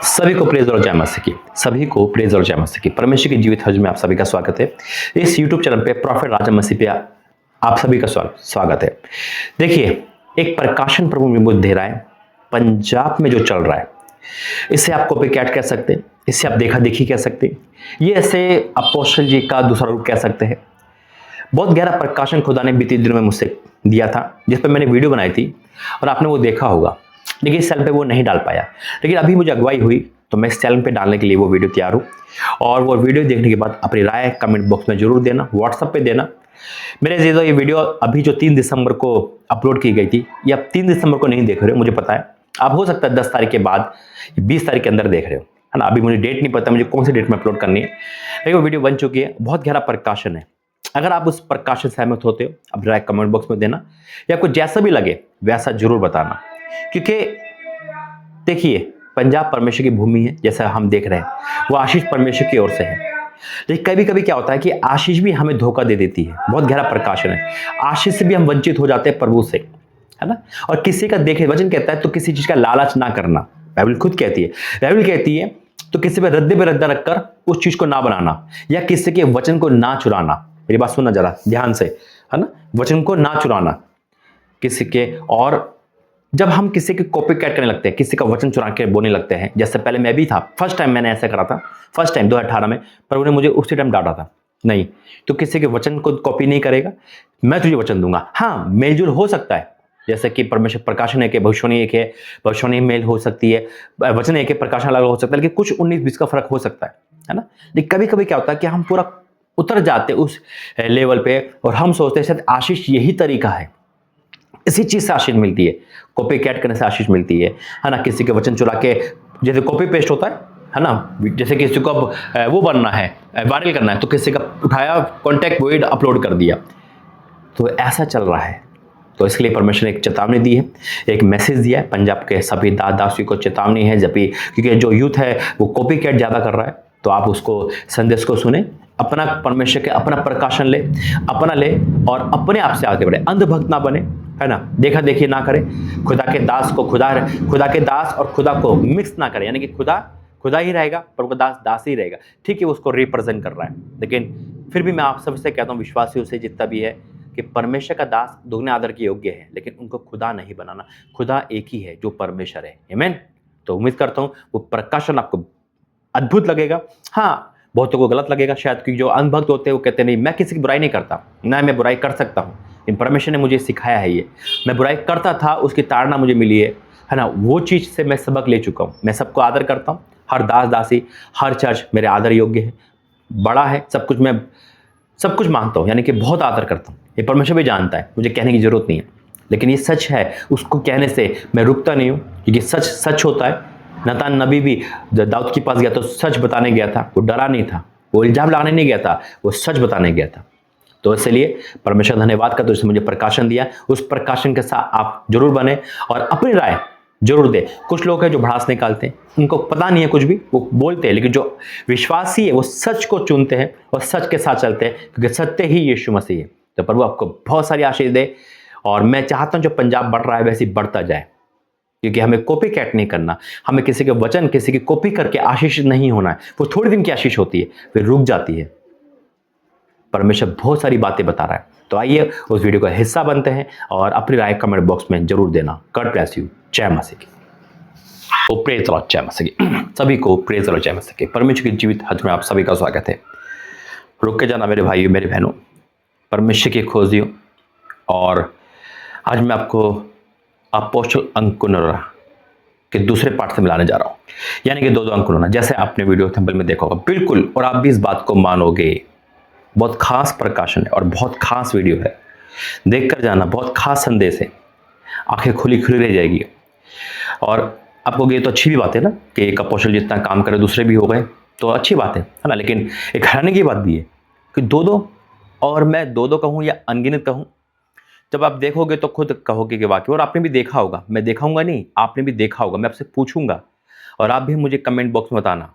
सभी को प्रेज और जय मसीह की। सभी को प्रेज और जय मसीह की। परमेश्वर की जीवित हज में आप सभी का स्वागत है। इस YouTube चैनल पे प्रॉफिट राजा मसीह पे आप सभी का स्वागत है। देखिए, एक प्रकाशन प्रभु मुझे दे रहा है पंजाब में जो चल रहा है। इससे आप कॉपी कैट कह सकते हैं, इससे आप देखा देखी कह सकते हैं, ये ऐसे अपोस्टल जी का दूसरा रूप कह सकते हैं। बहुत गहरा प्रकाशन खुदा ने बीते दिनों में मुझसे दिया था, जिस पर मैंने वीडियो बनाई थी और आपने वो देखा होगा, लेकिन इस चैनल पे वो नहीं डाल पाया। लेकिन अभी मुझे अगुवाई हुई तो मैं इस चैनल पे डालने के लिए वो वीडियो तैयार हूँ। और वो वीडियो देखने के बाद अपनी राय कमेंट बॉक्स में जरूर देना, व्हाट्सएप पे देना। मेरे जीजो, ये वीडियो अभी जो 3 दिसंबर को अपलोड की गई थी, ये आप 3 दिसंबर को नहीं देख रहे हो, मुझे पता है। आप हो सकता है 10 तारीख के बाद 20 तारीख के अंदर देख रहे हो, है ना। अभी मुझे डेट नहीं पता मुझे कौन सी डेट में अपलोड करनी है, लेकिन वो वीडियो बन चुकी है। बहुत गहरा प्रकाशन है। अगर आप उस प्रकाशन से सहमत होते हो, अब राय कमेंट बॉक्स में देना, या आपको जैसा भी लगे वैसा जरूर बताना। क्योंकि देखिए, पंजाब परमेश्वर की भूमि है, जैसा हम देख रहे हैं, वो आशीष परमेश्वर की ओर से है। लेकिन कभी कभी क्या होता है कि आशीष भी हमें धोखा दे देती है। बहुत गहरा प्रकाशन है। आशीष से भी हम वंचित हो जाते हैं प्रभु से, है ना। और किसी का देखे, वचन कहता है तो किसी चीज का लालच ना करना। बाइबल खुद कहती है, बाइबल कहती है तो किसी पे रद्दा रखकर उस चीज को ना बनाना, या किसी के वचन को ना चुराना। मेरी बात सुनना जरा ध्यान से, है ना। वचन को ना चुराना किसी के। और जब हम किसी की कॉपी कैट करने लगते हैं, किसी का वचन चुरा के बोलने लगते हैं, जैसे पहले मैं भी था, फर्स्ट टाइम मैंने ऐसा करा था, फर्स्ट टाइम 2018 में, पर उन्हें मुझे उसी टाइम डांटा था, नहीं तो किसी के वचन को कॉपी नहीं करेगा, मैं तुझे वचन दूंगा। हाँ, मेलजोल हो सकता है, जैसे कि परमेश्वर प्रकाशन एक है, भविष्यवाणी एक है, भविष्यवाणी मेल हो सकती है, वचन एक है, प्रकाशन अलग हो सकता है, लेकिन कुछ 19-20 का फर्क हो सकता है ना। लेकिन कभी कभी क्या होता है कि हम पूरा उतर जाते उस लेवल पे और हम सोचते हैं शायद आशीष यही तरीका है, इसी चीज से आशीष मिलती है, कॉपी कैट करने से आशीष मिलती है ना। किसी के वचन चुरा के, जैसे कॉपी पेस्ट होता है ना, जैसे किसी को अब वो बनना है, वायरल करना है, तो किसी का उठाया कॉन्टैक्ट वॉइड अपलोड कर दिया, तो ऐसा चल रहा है। तो इसके लिए परमेश्वर ने एक चेतावनी दी है, एक मैसेज दिया है पंजाब के सभी दासियों को। चेतावनी है, जब भी, क्योंकि जो यूथ है वो कॉपी कैट ज्यादा कर रहा है, तो आप उसको संदेश को सुने, अपना परमेश्वर के अपना प्रकाशन ले, अपना ले और अपने आप से आगे बढ़े, अंधभक्त ना बने, है ना। देखा देखी ना करे, खुदा के दास को खुदा के दास और खुदा को मिक्स ना करे, यानी कि खुदा ही रहेगा पर वो दास ही रहेगा। ठीक है, उसको रिप्रेजेंट कर रहा है, लेकिन फिर भी मैं आप सबसे कहता हूँ, विश्वासियों से जितना भी है, कि परमेश्वर का दास दुगने आदर के योग्य है, लेकिन उनको खुदा नहीं बनाना। खुदा एक ही है जो परमेश्वर है। आमीन। तो उम्मीद करता हूँ वो प्रकाशन आपको अद्भुत लगेगा। हाँ, बहुतों को गलत लगेगा शायद, क्योंकि जो अनभक्त होते हैं वो कहते नहीं, मैं किसी की बुराई नहीं करता, ना मैं बुराई कर सकता हूँ, इन परमेश्वर ने मुझे सिखाया है। ये मैं बुराई करता था, उसकी ताड़ना मुझे मिली है ना। वो चीज़ से मैं सबक ले चुका हूँ। मैं सबको आदर करता हूँ, हर दास दासी, हर चर्च मेरे आदर योग्य है, बड़ा है, सब कुछ मैं सब कुछ मानता हूँ, यानी कि बहुत आदर करता हूँ। ये परमेश्वर भी जानता है, मुझे कहने की जरूरत नहीं है, लेकिन ये सच है, उसको कहने से मैं रुकता नहीं हूँ, क्योंकि सच सच होता है। नतान नबी भी जब दाऊद के पास गया तो सच बताने गया था, वो डरा नहीं था, वो इल्जाम लगाने नहीं गया था, वो सच बताने गया था। तो इसलिए परमेश्वर धन्यवाद का, तो इसने मुझे प्रकाशन दिया, उस प्रकाशन के साथ आप जरूर बने और अपनी राय जरूर दे। कुछ लोग हैं जो भड़ास निकालते हैं, उनको पता नहीं है कुछ भी, वो बोलते हैं, लेकिन जो विश्वासी है वो सच को चुनते हैं और सच के साथ चलते हैं, क्योंकि सत्य ही यीशु मसीह है। तो प्रभु आपको बहुत सारी आशीष दे, और मैं चाहता हूं जो पंजाब बढ़ रहा है वैसे बढ़ता जाए, क्योंकि हमें कॉपी कैट नहीं करना, हमें किसी के वचन, किसी की कॉपी करके आशीष नहीं होना है। वो थोड़ी दिन की आशीष होती है, फिर रुक जाती है। परमेश्वर बहुत सारी बातें बता रहा है। तो आइए उस वीडियो का हिस्सा बनते हैं, और अपनी राय कमेंट बॉक्स में जरूर देना। God bless you. जय मसीह की। ओ प्रेज लॉर्ड, जय मसीह की। सभी को प्रेज लॉर्ड, जय मसीह की। परमेश्वर की जीवित हज में आप सभी का स्वागत है। रुक के जाना मेरे भाइयों, मेरी बहनों, परमेश्वर की खोजियों। और आज मैं आपको अपोस्टल अंकुर के दूसरे पार्ट से मिलाने जा रहा हूं, यानी कि 2 अंकुर होना, जैसे आपने वीडियो थंबनेल में देखा होगा, बिल्कुल। और आप भी इस बात को मानोगे, बहुत खास प्रकाशन है और बहुत खास वीडियो है, देखकर जाना, बहुत खास संदेश है, आंखें खुली खुली रह जाएगी। और आपको ये तो अच्छी भी बात है ना, कि एक अपोस्टल जितना काम करे दूसरे भी हो गए, तो अच्छी बात है ना। लेकिन एक हैरानी की बात भी है कि 2-2, और मैं 2-2 कहूँ या अनगिनत कहूँ, जब आप देखोगे तो खुद कहोगे कि वाकई। और आपने भी देखा होगा, मैं दिखाऊंगा नहीं, आपने भी देखा होगा, मैं आपसे पूछूंगा और आप भी मुझे कमेंट बॉक्स में बताना।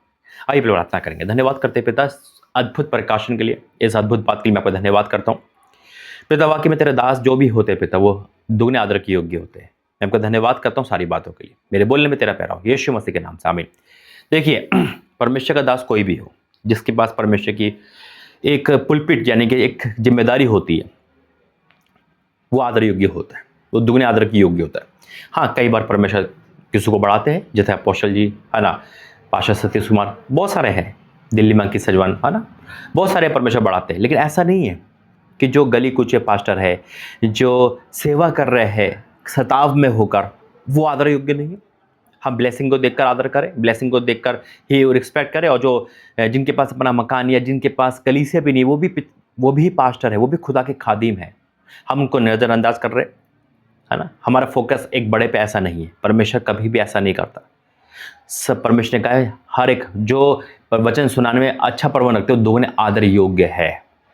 आइए प्रार्थना करेंगे। धन्यवाद करते पिता अद्भुत प्रकाशन के लिए, इस अद्भुत बात के लिए मैं आपका धन्यवाद करता हूँ पिता। वाकई में तेरे दास जो भी होते पिता, वो दुगने आदर के योग्य होते हैं। मैं आपका धन्यवाद करता हूँ सारी बातों के लिए। मेरे बोलने में तेरा पैरा हो, यीशु मसीह के नाम से, आमीन। देखिए परमेश्वर का दास कोई भी हो, जिसके पास परमेश्वर की एक पुलपिट यानी कि एक जिम्मेदारी होती है, वो आदर योग्य होता है, वो दुगने आदर की योग्य होता है। हाँ, कई बार परमेश्वर किसी को बढ़ाते हैं, जैसे अपोस्टल जी है ना, पास्टर सतीश कुमार, बहुत सारे हैं, दिल्ली में अंकित सजवान है ना, बहुत सारे परमेश्वर बढ़ाते हैं। लेकिन ऐसा नहीं है कि जो गली कुचे पास्टर है, जो सेवा कर रहे हैं सताव में होकर, वो आदर योग्य नहीं है। हम ब्लेसिंग को देखकर आदर करें, ब्लेसिंग को देखकर ही रिस्पेक्ट करें। और जो जिनके पास अपना मकान या जिनके पास कलीसिया भी नहीं, वो भी पास्टर है, वो भी खुदा के खादिम है। हम उनको नज़रअंदाज कर रहे है ना। हमारा फोकस एक बड़े पे ऐसा नहीं है, परमेश्वर कभी भी ऐसा नहीं करता। सब परमेश्वर ने कहा है, हर एक जो वचन सुनाने में अच्छा प्रबंध रखते हो दोगुने आदर योग्य है।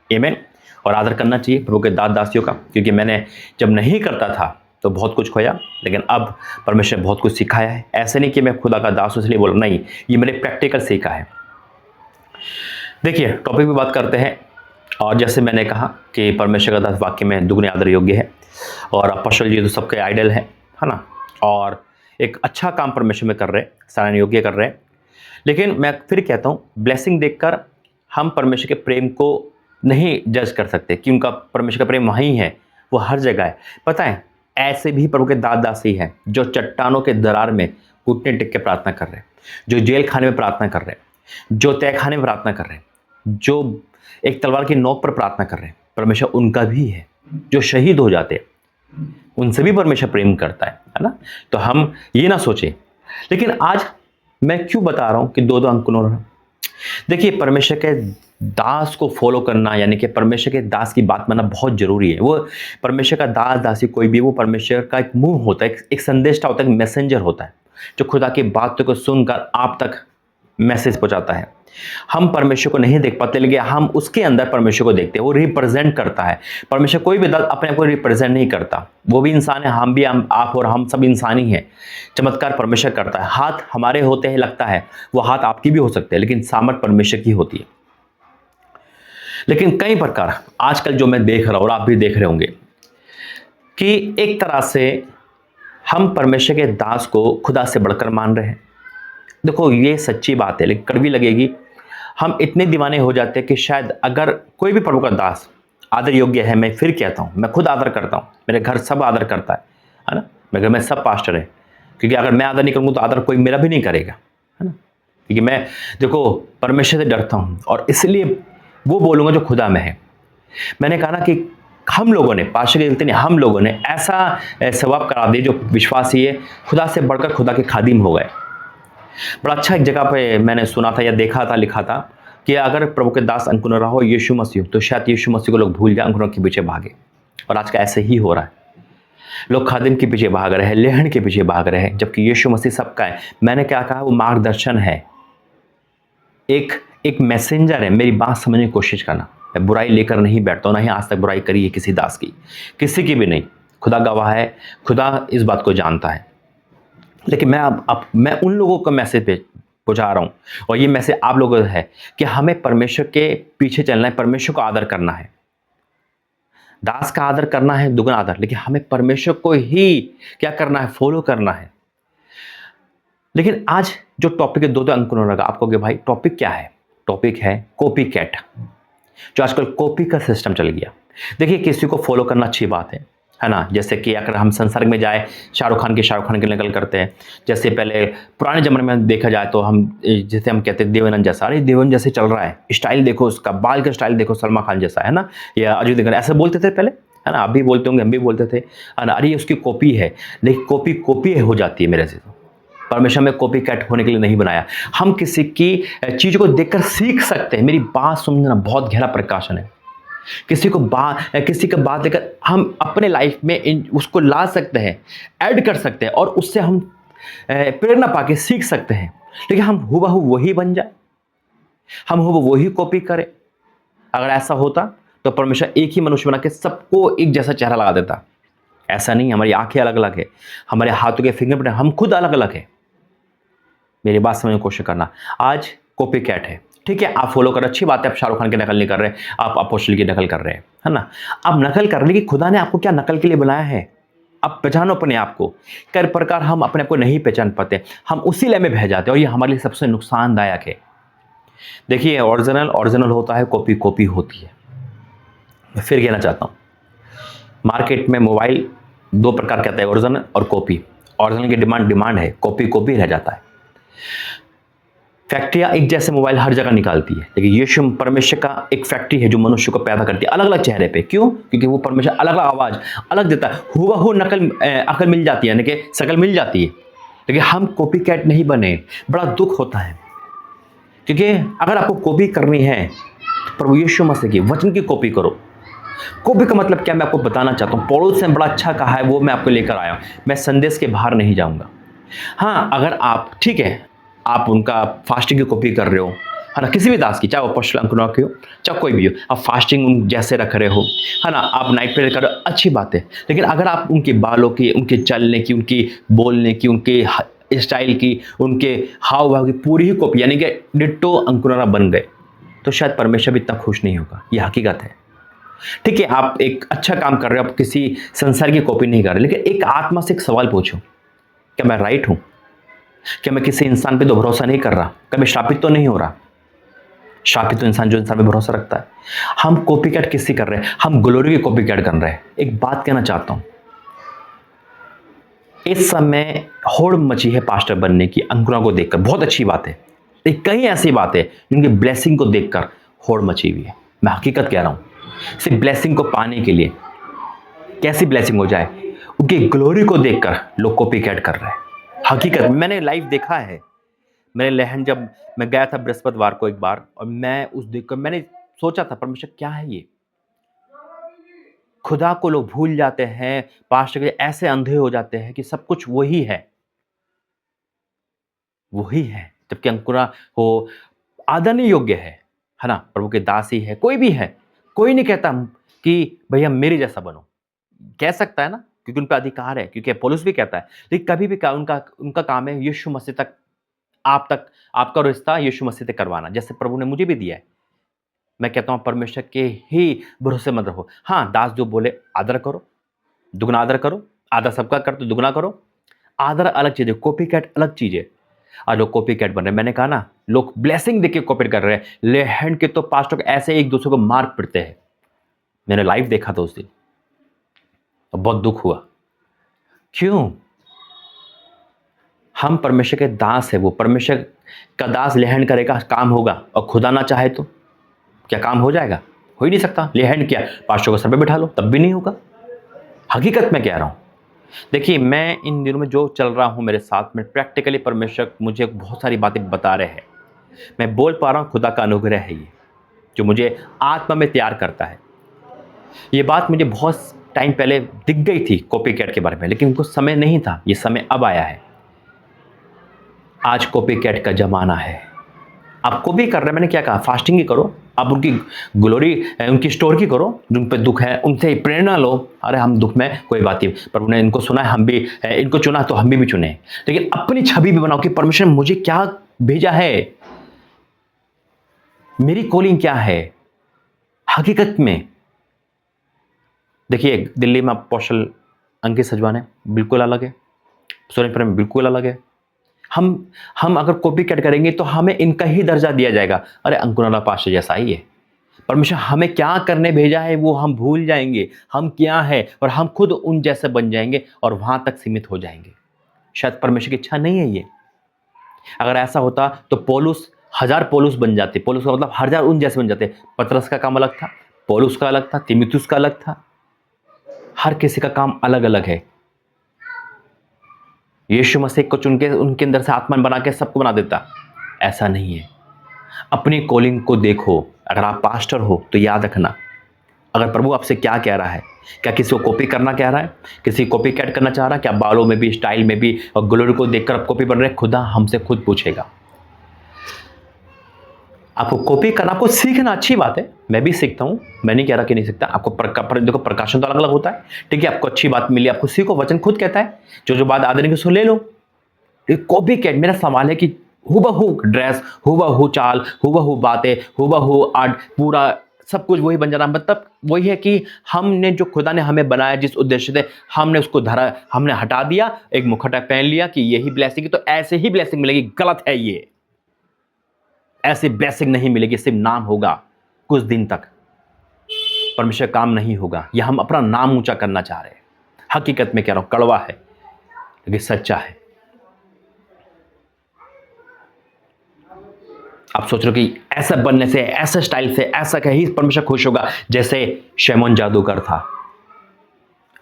आमीन। और आदर करना चाहिए प्रभु के दास दासियों का, क्योंकि मैंने जब नहीं करता था तो बहुत कुछ खोया, लेकिन अब परमेश्वर ने बहुत कुछ सिखाया है। ऐसे नहीं कि मैं खुदा का दास हूं इसलिए बोल, नहीं, ये मैंने प्रैक्टिकल सीखा है। देखिए टॉपिक पे बात करते हैं। और जैसे मैंने कहा कि परमेश्वर का दास वाक्य में दुगने आदर योग्य है, और अपोस्तल जी तो सबके आइडल है ना, और एक अच्छा काम परमेश्वर में कर रहे हैं, सराहनीय योग्य कर रहे हैं। लेकिन मैं फिर कहता हूँ, ब्लेसिंग देखकर हम परमेश्वर के प्रेम को नहीं जज कर सकते, कि उनका परमेश्वर का प्रेम वहीं है, वो हर जगह है। पता है, ऐसे भी प्रभु के दास दासी हैं जो चट्टानों के दरार में घुटने टेक के प्रार्थना कर रहे हैं, जो जेल खाने में प्रार्थना कर रहे हैं, जो तहखाने में प्रार्थना कर रहे हैं, जो एक तलवार की नोक पर प्रार्थना कर रहे हैं। परमेश्वर उनका भी है, जो शहीद हो जाते हैं उनसे भी परमेश्वर प्रेम करता है ना। तो हम ये ना सोचें। लेकिन आज मैं क्यों बता रहा हूं कि दो अंकुरों, देखिए परमेश्वर के दास को फॉलो करना, यानी कि परमेश्वर के दास की बात मानना बहुत जरूरी है। वो परमेश्वर का दास दासी कोई भी, वो परमेश्वर का एक मुंह होता है, एक संदेशता होता है, एक मैसेंजर होता है, जो खुदा की बातों को सुनकर आप तक मैसेज पहुंचाता है। हम परमेश्वर को नहीं देख पाते, लेकिन हम उसके अंदर परमेश्वर को देखते हैं। वो रिप्रेजेंट करता है। परमेश्वर कोई भी दास अपने आप को रिप्रेजेंट नहीं करता, वो भी इंसान है, हम भी, आप और हम सब इंसान ही हैं। चमत्कार परमेश्वर करता है। हाथ हमारे होते हैं, लगता है वो हाथ आपकी भी हो सकते हैं, लेकिन सामर्थ परमेश्वर की होती है। लेकिन कई प्रकार आजकल जो मैं देख रहा हूं और आप भी देख रहे होंगे, कि एक तरह से हम परमेश्वर के दास को खुदा से बढ़कर मान रहे हैं। देखो ये सच्ची बात है, लेकिन कड़वी लगेगी। हम इतने दीवाने हो जाते हैं कि शायद अगर कोई भी प्रभु का दास आदर योग्य है, मैं फिर कहता हूं, मैं खुद आदर करता हूं, मेरे घर सब आदर करता है ना, मेरे घर में सब पास्टर है, क्योंकि अगर मैं आदर नहीं करूंगा तो आदर कोई मेरा भी नहीं करेगा, है ना। क्योंकि मैं देखो परमेश्वर से डरता हूं, और इसलिए वो बोलूंगा जो खुदा में है। मैंने कहा ना कि हम लोगों ने, पास्टर के गलती नहीं, हम लोगों ने ऐसा स्वभाव करा दिया, जो विश्वासी है खुदा से बढ़कर खुदा के खादिम हो गए। बड़ा अच्छा एक जगह पे मैंने सुना था या देखा था, लिखा था कि अगर प्रभु के दास अंकुर रहो यीशु मसीह, तो शायद यीशु मसीह को लोग भूल जाए, अंकुरों के पीछे भागे। और आज का ऐसे ही हो रहा है, लोग खादिम के पीछे भाग रहे हैं, लेहन के पीछे भाग रहे हैं, जबकि यीशु मसीह सबका है। मैंने क्या कहा, वो मार्गदर्शन है, एक मैसेंजर है। मेरी बात समझने की कोशिश करना। मैं बुराई लेकर नहीं बैठता हूं, ना ही आज तक बुराई करी है किसी दास की, किसी की भी नहीं। खुदा गवाह है, खुदा इस बात को जानता है। लेकिन मैं उन लोगों का मैसेज पहुंचा रहा हूं, और ये मैसेज आप लोगों का है कि हमें परमेश्वर के पीछे चलना है, परमेश्वर को आदर करना है। दास का आदर करना है, दुगना आदर, लेकिन हमें परमेश्वर को ही क्या करना है, फॉलो करना है। लेकिन आज जो टॉपिक है, दो अंकुरों लगा, आपको कि भाई टॉपिक क्या है? टॉपिक है कॉपी कैट, जो आजकल कॉपी का सिस्टम चल गया। देखिए किसी को फॉलो करना अच्छी बात है ना। जैसे कि अगर हम संसर्ग में जाए, शाहरुख खान की नकल करते हैं। जैसे पहले पुराने जमाने में देखा जाए तो हम, जैसे हम कहते हैं देवानंद जैसा, अरे देवानंद जैसे चल रहा है, स्टाइल देखो उसका, बाल का स्टाइल देखो सलमान खान जैसा, है ना, या अजय देवगन, ऐसे बोलते थे पहले, है ना। अभी बोलते होंगे, हम भी बोलते थे, है ना, अरे उसकी कॉपी है। लेकिन कॉपी हो जाती है मेरे से। तो परमेश्वर में कॉपी कैट होने के लिए नहीं बनाया। हम किसी की चीज को देखकर सीख सकते हैं। मेरी बात समझना बहुत गहरा प्रकाशन है। किसी का बात लेकर हम अपने लाइफ में उसको ला सकते हैं, ऐड कर सकते हैं, और उससे हम प्रेरणा पाके सीख सकते हैं। लेकिन हम हूबहू वही बन जाए, हम हूबहू वही कॉपी करें। अगर ऐसा होता तो परमेश्वर एक ही मनुष्य बना के सबको एक जैसा चेहरा लगा देता। ऐसा नहीं, हमारी आंखें अलग अलग है, हमारे हाथों के फिंगरप्रिंट, हम खुद अलग अलग है। मेरी बात समझने की कोशिश करना। आज कॉपी कैट है, ठीक है, आप फॉलो कर, अच्छी बात है। आप शाहरुख खान की नकल नहीं कर रहे, आप अपोस्टल की नकल कर रहे हैं, है ना। अब नकल करने की, खुदा ने आपको क्या नकल के लिए बनाया है? आप पहचानो अपने आप को। कई प्रकार हम अपने आप को नहीं पहचान पाते, हम उसी लय में बह जाते हैं और ये हमारे लिए सबसे नुकसानदायक है। देखिए, ओरिजिनल ओरिजिनल होता है, कॉपी कॉपी होती है। मैं फिर कहना चाहता हूँ, मार्केट में मोबाइल दो प्रकार के आते हैं, ओरिजिनल और कॉपी। ओरिजिनल की डिमांड डिमांड है, कॉपी कॉपी रह जाता है। फैक्ट्रियां एक जैसे मोबाइल हर जगह निकालती है, लेकिन यीशु परमेश्वर का एक फैक्ट्री है जो मनुष्य को पैदा करती है अलग अलग चेहरे पे। क्यों? क्योंकि वो परमेश्वर अलग अलग आवाज अलग देता है। हुबहू नकल अकल मिल जाती है, यानी कि शकल मिल जाती है, लेकिन हम कॉपी कैट नहीं बने। बड़ा दुख होता है, क्योंकि अगर आपको कॉपी करनी है तो प्रभु यीशु मसीह की वचन की कॉपी करो। कॉपी का मतलब क्या, मैं आपको बताना चाहता हूँ। पौलुस ने बड़ा अच्छा कहा है, वो मैं आपको लेकर आया हूँ। मैं संदेश के बाहर नहीं जाऊँगा। हाँ, अगर आप, ठीक है, आप उनका फास्टिंग की कॉपी कर रहे हो, है ना, किसी भी दास की, चाहे वो अपोस्तल अंकुर की हो, चाहे कोई भी हो, आप फास्टिंग उन जैसे रख रहे हो, है ना, आप नाइट प्रेयर कर रहे हो, अच्छी बात है। लेकिन अगर आप उनके बालों की, उनके चलने की, उनकी बोलने की, उनके स्टाइल की, उनके हाव भाव की पूरी ही कॉपी, यानी कि डिट्टो अंकुरारा बन गए, तो शायद परमेश्वर भी इतना खुश नहीं होगा। ये हकीकत है। ठीक है, आप एक अच्छा काम कर रहे हो, आप किसी संसार की कॉपी नहीं कर रहे, लेकिन एक आत्मा से एक सवाल पूछो, क्या मैं राइट हूं? क्या मैं किसी इंसान पे तो भरोसा नहीं कर रहा? क्या मैं श्रापित तो नहीं हो रहा? श्रापित तो इंसान जो इंसान पे भरोसा रखता है। हम कॉपी कैट किसकी कर रहे हैं? हम ग्लोरी की कॉपी कैट कर रहे हैं। एक बात कहना चाहता हूं, इस समय होड़ मची है पास्टर बनने की, अंकुरों को देखकर। बहुत अच्छी बात है, लेकिन कई ऐसी बात है जिनकी ब्लेसिंग को देखकर होड़ मची हुई है। मैं हकीकत कह रहा हूं, सिर्फ ब्लेसिंग को पाने के लिए, कैसी ब्लेसिंग हो जाए, उनकी ग्लोरी को देखकर लोग कॉपी कैट कर रहे हैं। हकीकत मैंने लाइव देखा है। मैंने लहन, जब मैं गया था बृहस्पतिवार को एक बार, और मैं उस देखकर मैंने सोचा था, परमेश्वर क्या है ये? खुदा को लोग भूल जाते हैं, पास्टर के ऐसे अंधे हो जाते हैं कि सब कुछ वही है, वही है। जबकि अंकुरा हो आदरणीय योग्य है ना, प्रभु के दास ही है, कोई भी है। कोई नहीं कहता कि भैया मेरे जैसा बनो, कह सकता है ना, क्योंकि उन पर अधिकार है, क्योंकि पौलुस भी कहता है। लेकिन कभी भी उनका उनका काम है यीशु मसीह तक आपका रिश्ता यीशु मसीह से करवाना, जैसे प्रभु ने मुझे भी दिया है। मैं कहता हूं परमेश्वर के ही भरोसेमंद रहो। हाँ, दास जो बोले आदर करो, दुगना आदर करो। आदर सबका कर तो दुगना करो। आदर अलग चीज है, कॉपी कैट अलग चीज है। और लोग कॉपी कैट बन रहे हैं। मैंने कहा ना, लोग ब्लेसिंग देके कॉपी कर रहे हैं। लेहन के तो पास्टर ऐसे एक दूसरे को मार पड़ते हैं। मैंने लाइव देखा था उस दिन, और बहुत दुख हुआ। क्यों? हम परमेश्वर के दास है। वो परमेश्वर का दास लेहन करेगा, काम होगा। और खुदा ना चाहे तो क्या काम हो जाएगा? हो ही नहीं सकता। लेहन क्या, पास्टर को सर पे बिठा लो, तब भी नहीं होगा। हकीकत में कह रहा हूं। देखिए, मैं इन दिनों में जो चल रहा हूं मेरे साथ में, प्रैक्टिकली परमेश्वर मुझे बहुत सारी बातें बता रहे हैं। मैं बोल पा रहा हूं, खुदा का अनुग्रह है ये, जो मुझे आत्मा में तैयार करता है। ये बात मुझे बहुत टाइम पहले दिख गई थी कॉपी कैट के बारे में, लेकिन उनको समय नहीं था। ये समय अब आया है। आज कॉपी कैट का जमाना है। आप कॉपी कर रहे हैं, मैंने क्या कहा, फास्टिंग ही करो। आप उनकी ग्लोरी, उनकी स्टोर की करो। जिन पे दुख है उनसे प्रेरणा लो। अरे हम दुख में, कोई बात नहीं, प्रभु ने इनको सुना है, हम भी इनको चुना, तो हम भी चुने। लेकिन अपनी छवि भी बनाओ कि परमेश्वर ने मुझे क्या भेजा है, मेरी कॉलिंग क्या है हकीकत में। देखिए, दिल्ली में अपोस्तल अंकित सजवाने बिल्कुल अलग है, सोनीपत में बिल्कुल अलग है। हम अगर कॉपी कैट करेंगे तो हमें इनका ही दर्जा दिया जाएगा। अरे अंकुराला पास्टर जैसा ही है। परमेश्वर हमें क्या करने भेजा है वो हम भूल जाएंगे, हम क्या है, और हम खुद उन जैसे बन जाएंगे और वहां तक सीमित हो जाएंगे। शायद परमेश्वर की इच्छा नहीं है ये। अगर ऐसा होता तो पौलुस 1000 पौलुस बन जाते। पौलुस का मतलब 1000 उन जैसे बन जाते। पतरस का काम अलग था, पौलुस का अलग था, तीमुथियुस का अलग था। हर किसी का काम अलग अलग है। यीशु मसीह को चुन के उनके अंदर से आत्मा बना के सबको बना देता, ऐसा नहीं है। अपनी कॉलिंग को देखो। अगर आप पास्टर हो तो याद रखना, अगर प्रभु आपसे क्या कह रहा है, क्या किसी को कॉपी करना कह रहा है, किसी कॉपी कैट करना चाह रहा है, क्या बालों में भी, स्टाइल में भी, और ग्लोरी को देखकर आप कॉपी बन रहे हैं, खुदा हमसे खुद पूछेगा। आपको कॉपी करना, आपको सीखना अच्छी बात है, मैं भी सीखता हूं, मैं नहीं कह रहा कि नहीं सीखता। आपको देखो, प्रकाशन तो अलग अलग होता है। ठीक है, आपको अच्छी बात मिली, आपको सीखो। वचन खुद कहता है, जो बात आदरणीय सो ले लो। कॉपी कैट, मेरा सवाल है कि हुबहू ड्रेस, हुबहू चाल, हुबहू बातें, हुबहू आर्ट, पूरा सब कुछ वही बन जाना। मतलब वही है कि हमने जो खुदा ने हमें बनाया जिस उद्देश्य से, हमने उसको धरा, हमने हटा दिया, एक मुखौटा पहन लिया कि यही ब्लेसिंग है, तो ऐसे ही ब्लेसिंग मिलेगी। गलत है ये, ऐसी ब्लेसिंग नहीं मिलेगी। सिर्फ नाम होगा कुछ दिन तक, परमेश्वर काम नहीं होगा। यह हम अपना नाम ऊंचा करना चाह रहे हैं। हकीकत में कह रहा हूं, कड़वा है लेकिन सच्चा है। आप सोच रहे हो कि ऐसा बनने से, ऐसा स्टाइल से, ऐसा कहीं परमेश्वर खुश होगा। जैसे शैमोन जादूगर था,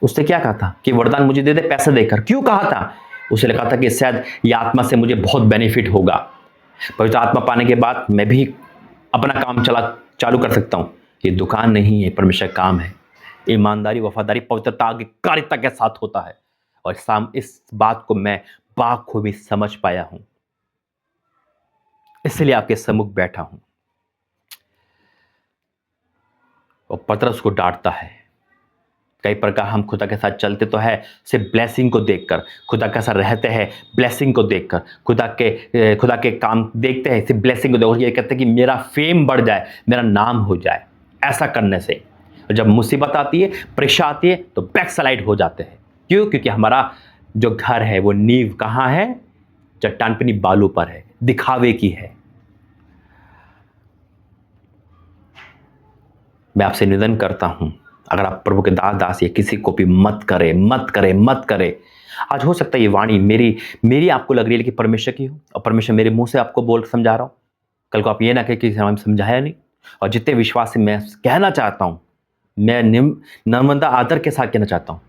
उसने क्या कहा था कि वरदान मुझे दे दे पैसे देकर। क्यों कहा था? उसे लगा था कि शायद ये आत्मा से मुझे बहुत बेनिफिट होगा, पवित्र आत्मा पाने के बाद मैं भी अपना काम चालू कर सकता हूं। ये दुकान नहीं है, परमेश्वर काम है। ईमानदारी, वफादारी, पवित्रता की कारिता के साथ होता है। और इस बात को मैं बाखूबी समझ पाया हूं, इसलिए आपके सम्मुख बैठा हूं। और पतरस को डांटता है। कई प्रकार हम खुदा के साथ चलते तो है सिर्फ ब्लेसिंग को देखकर, खुदा के साथ रहते हैं ब्लेसिंग को देखकर, खुदा के काम देखते हैं सिर्फ ब्लेसिंग को देखकर। ये कहते हैं कि मेरा फेम बढ़ जाए, मेरा नाम हो जाए। ऐसा करने से और जब मुसीबत आती है, परीक्षा आती है, तो बैक स्लाइड हो जाते हैं। क्यों? क्योंकि हमारा जो घर है वो नींव कहाँ है? चट्टान पे नहीं, बालू पर है, दिखावे की है। मैं आपसे निवेदन करता हूं, अगर आप प्रभु के दास या किसी को भी मत करे, मत करे, मत करे। आज हो सकता है ये वाणी मेरी आपको लग रही है, लेकिन परमेश्वर की हो, और परमेश्वर मेरे मुंह से आपको बोल समझा रहा हूं। कल को आप ये ना कहें कि हमें समझाया नहीं। और जितने विश्वास से मैं कहना चाहता हूं, मैं नर्मदा आदर के साथ कहना चाहता हूं,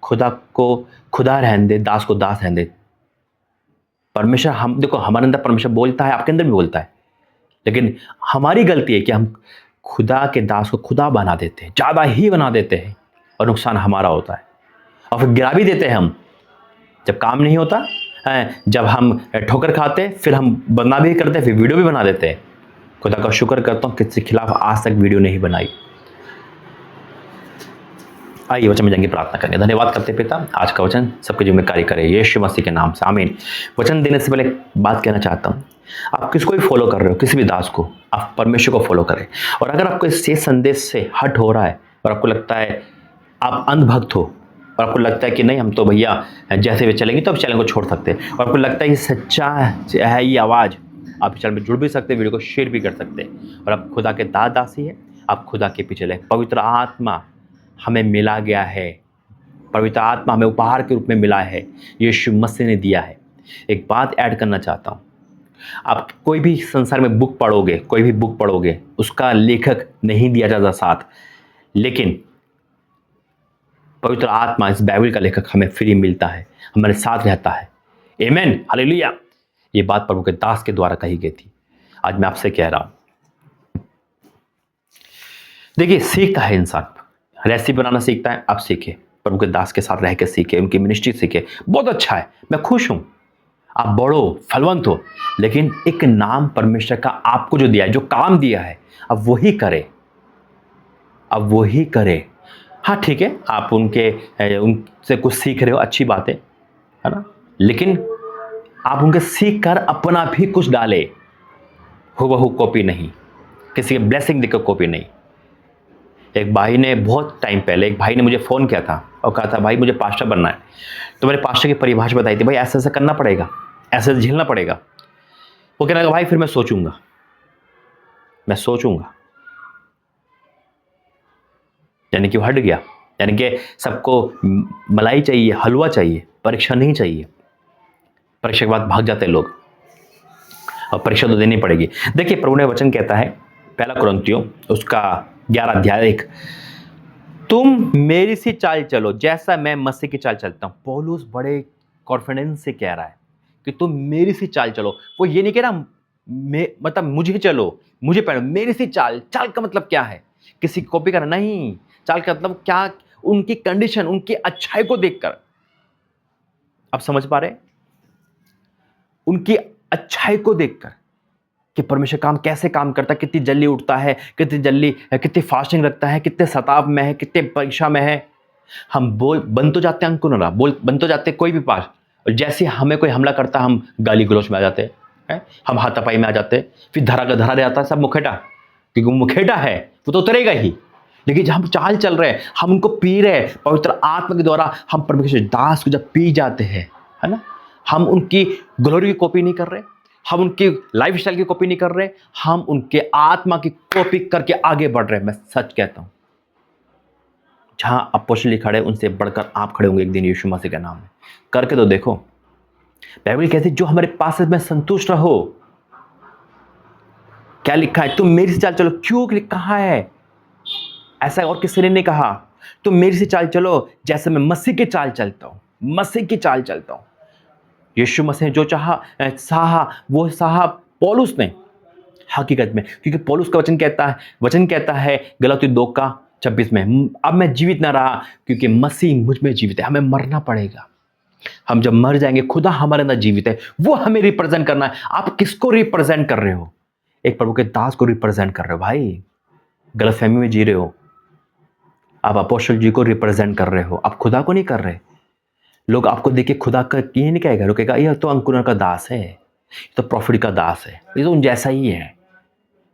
खुदा को खुदा रहने दे, दास को दास रहने दे। परमेश्वर, हम देखो, हमारे अंदर परमेश्वर बोलता है, आपके अंदर भी बोलता है, लेकिन हमारी गलती है कि हम खुदा के दास को खुदा बना देते हैं, ज़्यादा ही बना देते हैं, और नुकसान हमारा होता है। और फिर गिरा भी देते हैं हम, जब काम नहीं होता है, जब हम ठोकर खाते, फिर हम बदनाम भी करते हैं, फिर वीडियो भी बना देते हैं। खुदा का शुक्र करता हूँ किसी के खिलाफ आज तक वीडियो नहीं बनाई। आइए वचन में जाएंगे, प्रार्थना करेंगे। धन्यवाद करते पिता, आज का वचन सबके जीवन में कार्य करे, यीशु मसीह के नाम से, आमीन। वचन देने से पहले एक बात कहना चाहता हूँ, आप किसको भी फॉलो कर रहे हो, किसी भी दास को, आप परमेश्वर को फॉलो करें। और अगर आपको इस संदेश से हट हो रहा है और आपको लगता है आप अंधभक्त हो, और आपको लगता है कि नहीं हम तो भैया जैसे भी चलेंगे तो आप चैनल को छोड़ सकते हैं, और आपको लगता है कि सच्चा है ये आवाज़, आप चैनल में जुड़ भी सकते हैं, वीडियो को शेयर भी कर सकते हैं। और आप खुदा के दासी है, आप खुदा के पीछे लगे। पवित्र आत्मा हमें मिला गया है, पवित्र आत्मा हमें उपहार के रूप में मिला है, यीशु मसीह ने दिया है। एक बात ऐड करना चाहता हूँ, आप कोई भी संसार में बुक पढ़ोगे, कोई भी बुक पढ़ोगे, उसका लेखक नहीं दिया जाता साथ, लेकिन पवित्र आत्मा, इस बाइबल का लेखक हमें फ्री मिलता है, हमारे साथ रहता है। आमीन, हालेलुया। ये बात प्रभु के दास के द्वारा कही गई थी, आज मैं आपसे कह रहा हूं। देखिए, सीखता है इंसान, रेसिपी बनाना सीखता है, आप सीखे, प्रभु के दास के साथ रह के सीखे, उनकी मिनिस्ट्री सीखे, बहुत अच्छा है, मैं खुश हूं। आप बड़ो, फलवंत हो, लेकिन एक नाम परमेश्वर का आपको जो दिया है, जो काम दिया है, अब वही करे, अब वही करे। हाँ ठीक है, आप उनसे कुछ सीख रहे हो, अच्छी बात है ना, लेकिन आप उनके सीख कर अपना भी कुछ डाले, हुबहू कॉपी नहीं, किसी के ब्लेसिंग देकर कॉपी नहीं। एक भाई ने बहुत टाइम पहले मुझे फ़ोन किया था और कहा था भाई मुझे पास्टर बनना है। तो मैंने पास्टर की परिभाषा बताई थी, भाई ऐसा ऐसा करना पड़ेगा, ऐसे झेलना पड़ेगा। वो कहने लगा भाई फिर मैं सोचूंगा। यानी कि वो हट गया, यानी कि सबको मलाई चाहिए, हलवा चाहिए, परीक्षा नहीं चाहिए। परीक्षा के बाद भाग जाते लोग, और परीक्षा तो देनी पड़ेगी। देखिए, प्रभु ने वचन कहता है, पहला कुरिन्थियों उसका 11 अध्याय 1, तुम मेरी सी चाल चलो जैसा मैं मसीह की चाल चलता हूं। पौलुस बड़े कॉन्फिडेंस से कह रहा है कि तुम मेरी सी चाल चलो। वो ये नहीं कह रहा मतलब मुझे चलो, मुझे पहनो, मेरी सी चाल। चाल का मतलब क्या है? किसी की कॉपी करना नहीं। चाल का मतलब क्या? उनकी कंडीशन, उनकी अच्छाई को देखकर। आप समझ पा रहे? उनकी अच्छाई को देखकर कि परमेश्वर कैसे काम करता है, कितनी जल्दी उठता है, कितनी फास्टिंग रखता है, कितने सताव में है, कितने परीक्षा में है। हम बन तो जाते हैं अंकुर, बन तो जाते हैं कोई भी पास, और जैसे हमें कोई हमला करता हम गाली गलौज में आ जाते हैं, हम हाथापाई में आ जाते हैं, फिर धरा रह जाता है सब मुखेटा। क्योंकि वो मुखेटा है, वो तो उतरेगा ही। लेकिन जब हम चाल चल रहे हैं, हम उनको पी रहे हैं, पवित्र आत्मा के द्वारा हम परमेश्वर दास को जब पी जाते हैं, है ना, हम उनकी ग्लोरी की कॉपी नहीं कर रहे, हम उनकी लाइफ स्टाइल की कॉपी नहीं कर रहे, हम उनके आत्मा की कॉपी करके आगे बढ़ रहे हैं। मैं सच कहता हूं, जहां अपोस्तल खड़े उनसे बढ़कर आप खड़े होंगे एक दिन यीशु मसीह के नाम में। करके तो देखो। बाइबल कहती है जो हमारे पास है में संतुष्ट रहो। क्या लिखा है? तुम मेरी से चाल चलो। क्यों कहा है ऐसा? और किसी ने नहीं कहा। तुम मेरी से चाल चलो जैसे मैं मसीह की चाल चलता हूं, मसीह की चाल चलता हूं। यीशु मसीह ने जो साहा वो साहा पौलुस ने हकीकत में, क्योंकि पौलुस का वचन कहता है गलाती 2:26 में, अब मैं जीवित ना रहा क्योंकि मसीह मुझ में जीवित है। हमें मरना पड़ेगा। हम जब मर जाएंगे, खुदा हमारे अंदर जीवित है, वो हमें रिप्रेजेंट करना है। आप किसको रिप्रेजेंट कर रहे हो? एक प्रभु के दास को रिप्रेजेंट कर रहे हो भाई। गलतफहमी में जी रहे हो। आप अपोस्तल जी को रिप्रेजेंट कर रहे हो, आप खुदा को नहीं कर रहे। लोग आपको देख के खुदा का ये नहीं कहेगा, रुकेगा यह तो अंकुरन का दास है, तो प्रॉफिट का दास है, ये तो उन जैसा ही है।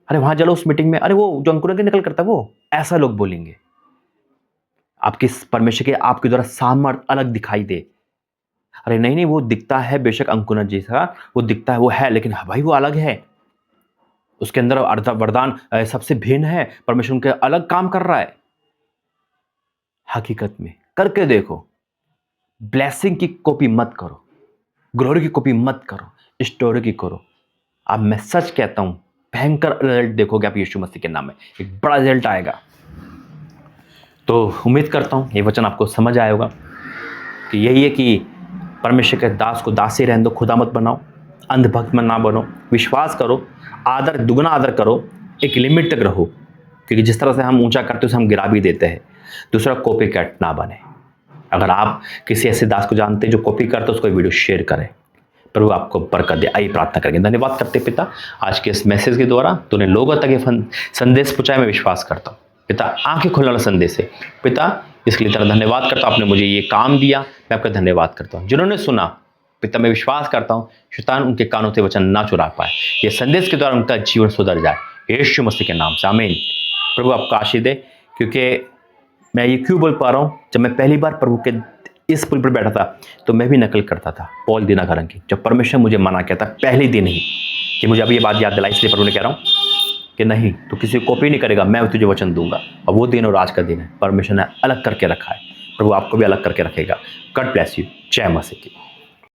अरे वहां चलो उस मीटिंग में, अरे वो जो अंकुरन की नकल करता है वो, ऐसा लोग बोलेंगे। आपके परमेश्वर के आपके द्वारा सामर्थ अलग दिखाई दे। अरे नहीं नहीं, वो दिखता है बेशक अंकुरन जैसा, वो दिखता है वो है, लेकिन भाई वो अलग है। उसके अंदर अर्थ वरदान सबसे भिन्न है। परमेश्वर उनके अलग काम कर रहा है। हकीकत में करके देखो। ब्लेसिंग की कॉपी मत करो, ग्लोरी की कॉपी मत करो, स्टोरी की करो। अब मैं सच कहता हूं, भयंकर रिजल्ट देखोगे आप यीशु मसीह के नाम में। एक बड़ा रिजल्ट आएगा। तो उम्मीद करता हूं ये वचन आपको समझ आया होगा कि यही है कि परमेश्वर के दास को दास ही रहने दो, खुदा मत बनाओ, अंधभक्त मत ना बनो, विश्वास करो, आदर दुगना आदर करो, एक लिमिट तक रहो, क्योंकि जिस तरह से हम ऊंचा करते हैं उसे हम गिरा भी देते हैं। दूसरा, कॉपी कैट ना बने। अगर आप किसी ऐसे दास को जानते हैं जो कॉपी करते हैं, उसको वीडियो शेयर करें। प्रभु आपको बरकत दे। आइए प्रार्थना करेंगे। धन्यवाद करते पिता, आज के इस मैसेज के द्वारा तूने लोगों तक ये संदेश पहुंचाया। मैं विश्वास करता हूँ पिता, आंखें खोलने वाला संदेश है पिता, इसके लिए तेरा धन्यवाद करता हूँ। आपने मुझे ये काम दिया, मैं आपका धन्यवाद करता हूँ। जिन्होंने सुना पिता, मैं विश्वास करता हूँ शैतान उनके कानों से वचन ना चुरा पाए। ये संदेश के द्वारा उनका जीवन सुधर जाए, यीशु मसीह के नाम से आमीन। प्रभु आपको आशीष दे। क्योंकि मैं ये क्यों बोल पा रहा हूँ, जब मैं पहली बार प्रभु के इस पुल पर बैठा था तो मैं भी नकल करता था पॉल दिनाकरन की। जब परमेश्वर मुझे मना कहता पहले दिन ही कि मुझे अभी ये बात याद दिलाई, इसलिए प्रभु ने कह रहा हूँ कि नहीं, तो किसी को कॉपी नहीं करेगा, मैं तुझे वचन दूंगा। और वो दिन और आज का दिन है, परमेश्वर ने अलग करके रखा है। प्रभु आपको भी अलग करके रखेगा। God bless you. जय मसीह की।